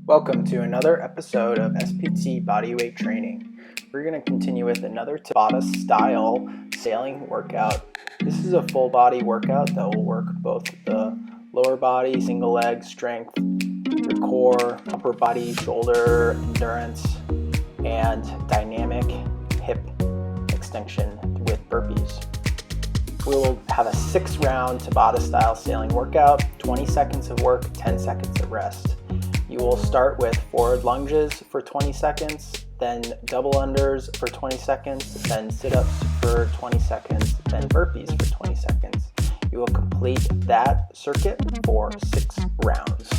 Welcome to another episode of SPT Bodyweight Training. We're going to continue with another Tabata-Style sailing workout. This is a full body workout that will work both the lower body, single leg strength, your core, upper body, shoulder endurance, and dynamic hip extension with burpees. We will have a 6-round Tabata-Style sailing workout, 20 seconds of work, 10 seconds of rest. You will start with forward lunges for 20 seconds, then double unders for 20 seconds, then sit-ups for 20 seconds, then burpees for 20 seconds. You will complete that circuit for 6 rounds.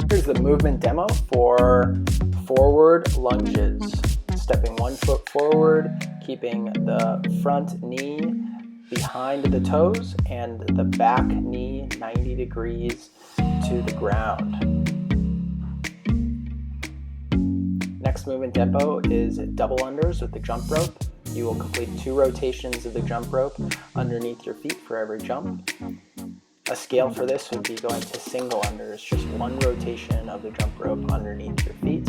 Here's the movement demo for forward lunges. Stepping 1 foot forward, keeping the front knee behind the toes and the back knee 90 degrees to the ground. Next movement tempo is double unders with the jump rope. You will complete 2 rotations of the jump rope underneath your feet for every jump. A scale for this would be going to single unders, just 1 rotation of the jump rope underneath your feet.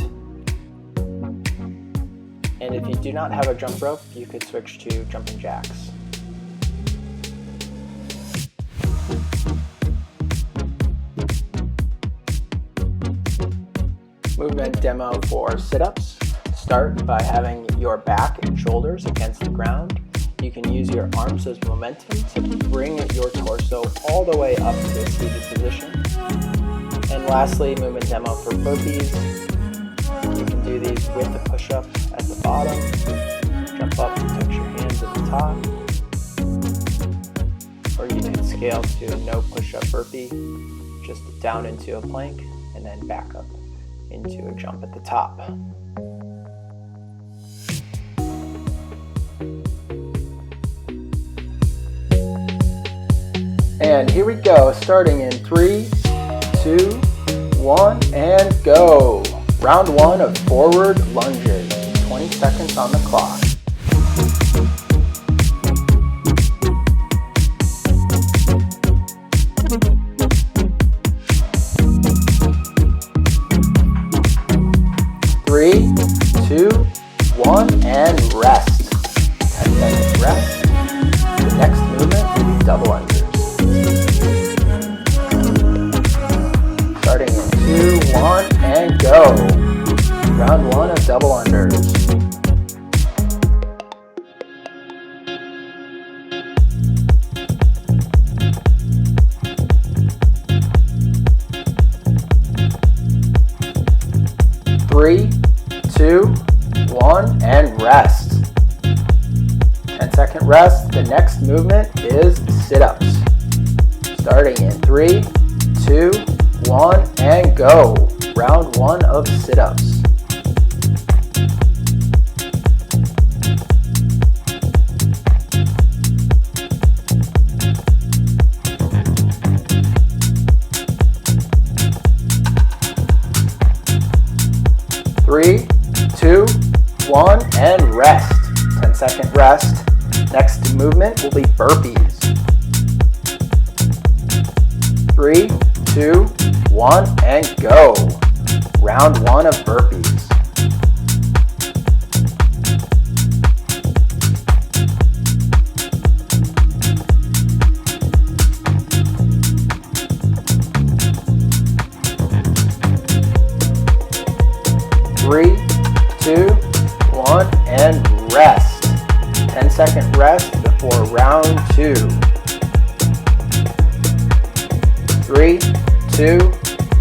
And if you do not have a jump rope, you could switch to jumping jacks. Movement demo for sit-ups. Start by having your back and shoulders against the ground. You can use your arms as momentum to bring your torso all the way up to a seated position. And lastly, movement demo for burpees. You can do these with a push-up at the bottom. Jump up and touch your hands at the top. Or you can scale to a no push-up burpee, just down into a plank and then back up into a jump at the top. And here we go, starting in 3, 2, 1, and go. Round 1 of forward lunges, 20 seconds on the clock. Three, 2, 1, and rest. 10 seconds rest. The next movement will be double unders. Starting in 2, 1, and go. Round 1 of double unders. Three, 2, 1, and rest. 10-second rest. The next movement is sit-ups. Starting in 3, 2, 1, and go. Round 1 of sit-ups. Three, 2, 1, and rest. 10-second rest. Next movement will be burpees. 3, 2, 1, and go. Round 1 of burpees. Three, 2, 1, and rest. 10-second rest before round 2. 3, 2,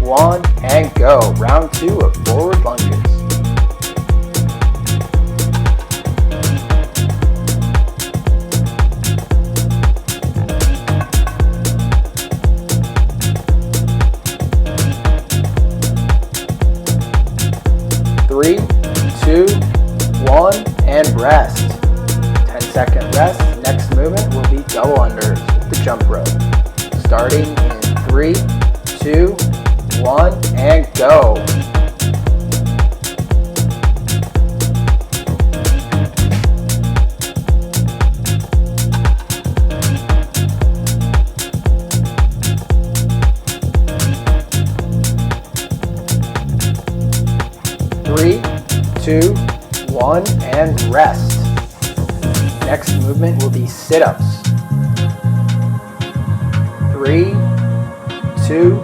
1, and go. Round 2 of forward lunges. Three, 2, 1, and rest. 10-second rest. Next movement will be double unders with the jump rope. Starting in 3, 2, 1, and go. 2, 1, and rest. Next movement will be sit-ups. 3, 2,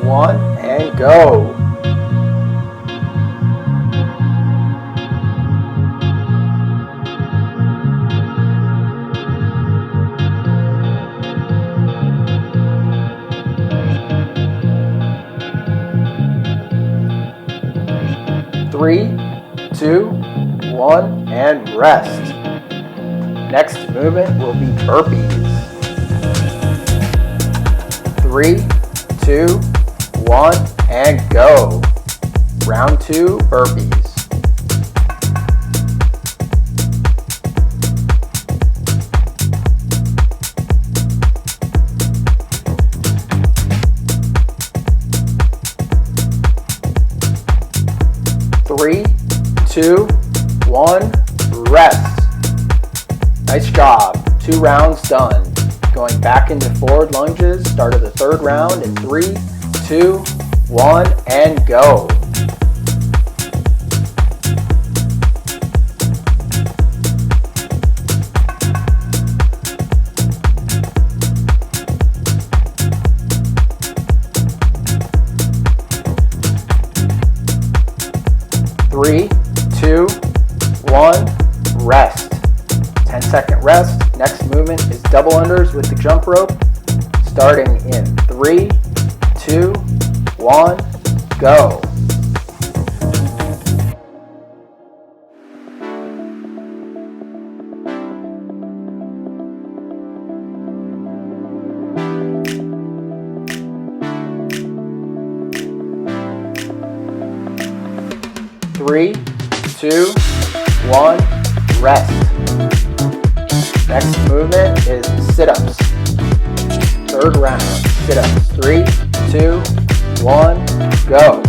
1, and go. 3, 2, 1, and rest. Next movement will be burpees. 3, 2, 1, and go. Round 2 burpees. 3, 2, 1, rest. Nice job. 2 rounds done. Going back into forward lunges. Start of the 3rd round in 3, 2, 1, and go. 3, 2, 1, rest. 10-second rest. Next movement is double unders with the jump rope. Starting in 3, 2, 1, go. Three, 2, 1, rest. Next movement is sit-ups. 3rd round, sit-ups. 3, 2, 1, go.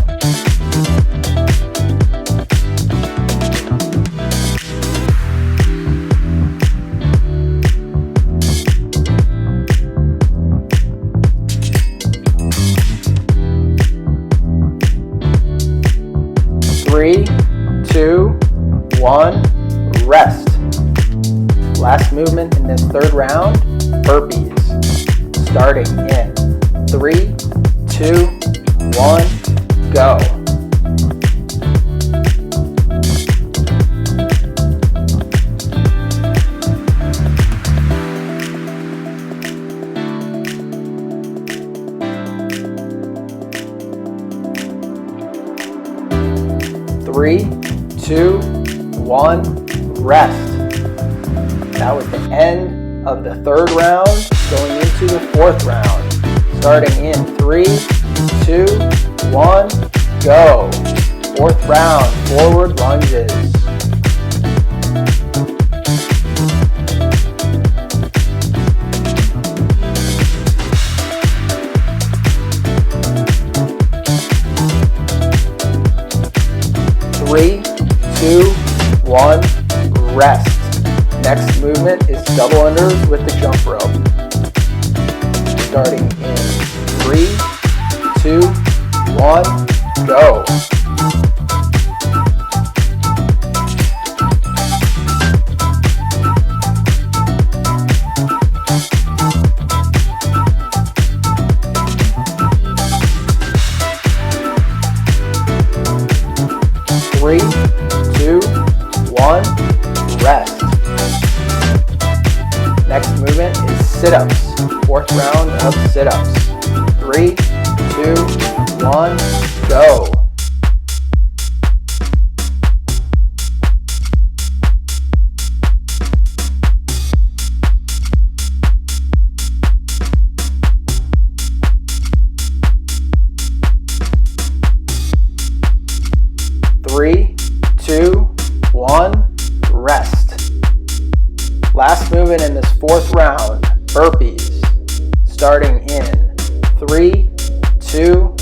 3, 2, 1, rest. Last movement in this 3rd round, burpees. Starting in 3, 2, 1, go. 3, 2, 1, rest. That was the end of the 3rd round, going into the 4th round. Starting in 3, 2, 1, go. 4th round, forward lunges. 3, 2, 1, rest. Next movement is double unders with the jump rope. Starting in 3, 2, 1, go. 3, 2, 1, rest. Next movement is sit-ups. 4th round of sit-ups. 3, 2, 1, go. 3, 2, 1, rest. Last movement in this 4th round, burpees. Starting in 3, 2,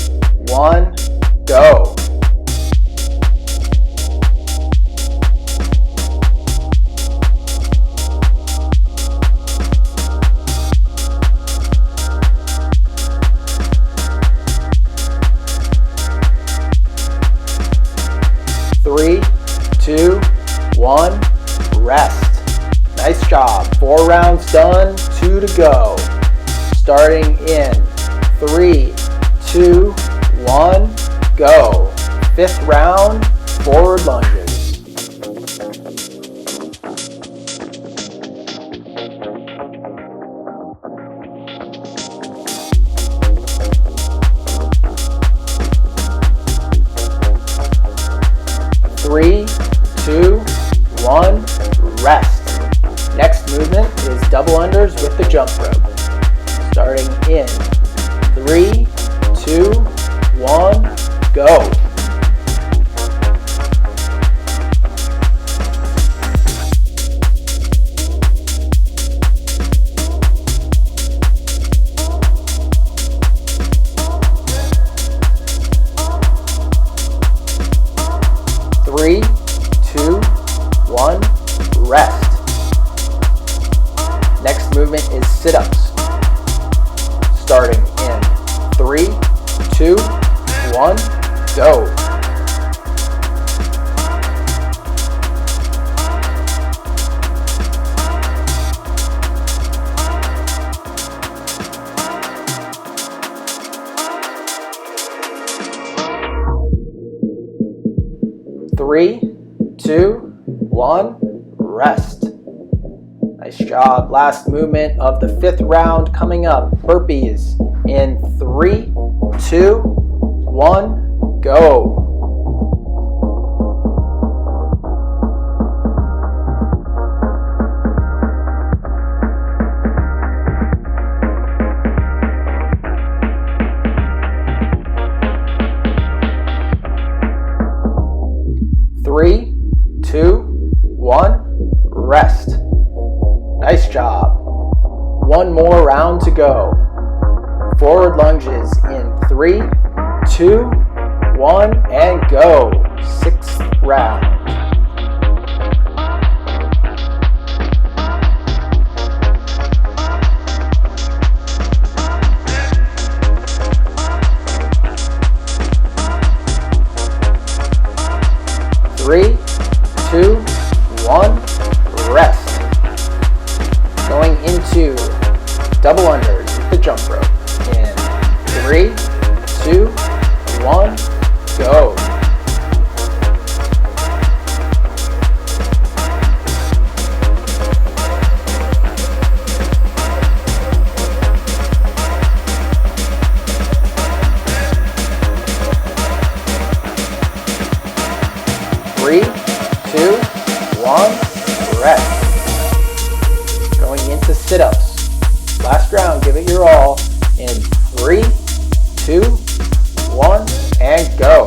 1, go. 3, go. Starting in 3, 2, 1, go. 5th round, forward lunges. 3, 2, 1, rest. Next movement is double unders with the jump rope. Starting in 3, 2, 1, go. 3, 2, 1, rest. Next movement is sit-ups. Starting in 3, 2, 1, go. 3, 2, 1, rest. Nice job. Last movement of the 5th round coming up. Burpees in 3, 2, 1, go. 3, 2, 1, rest. Nice job. One more round to go. Forward lunges in 3, 2, 1, and go. 6th round. 3, 2, 1, rest. Going into double unders with the jump rope. In 3, 2, 1, go. 3, 2, 1, rest. Going into sit-ups. Last round, give it your all. In 3, 2, 1, and go.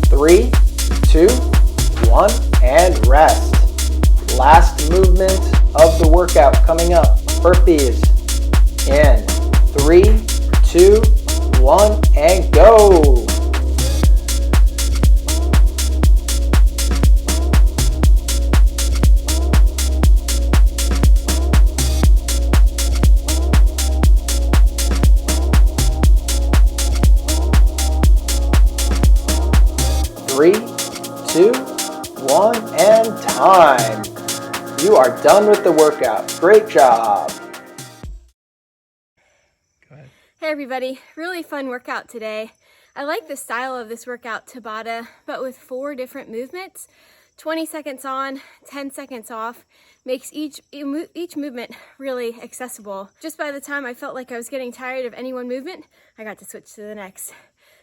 3, 2, 1, and rest. Last movement of the workout coming up. Burpees in 3, 2, 1, and go. 3, 2, 1, and time. You are done with the workout. Great job. Go ahead. Hey everybody, really fun workout today. I like the style of this workout, Tabata, but with 4 different movements. 20 seconds on, 10 seconds off, makes each movement really accessible. Just by the time I felt like I was getting tired of any one movement, I got to switch to the next.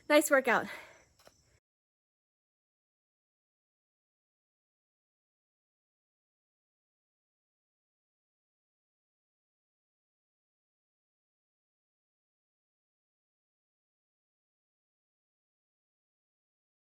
Nice workout.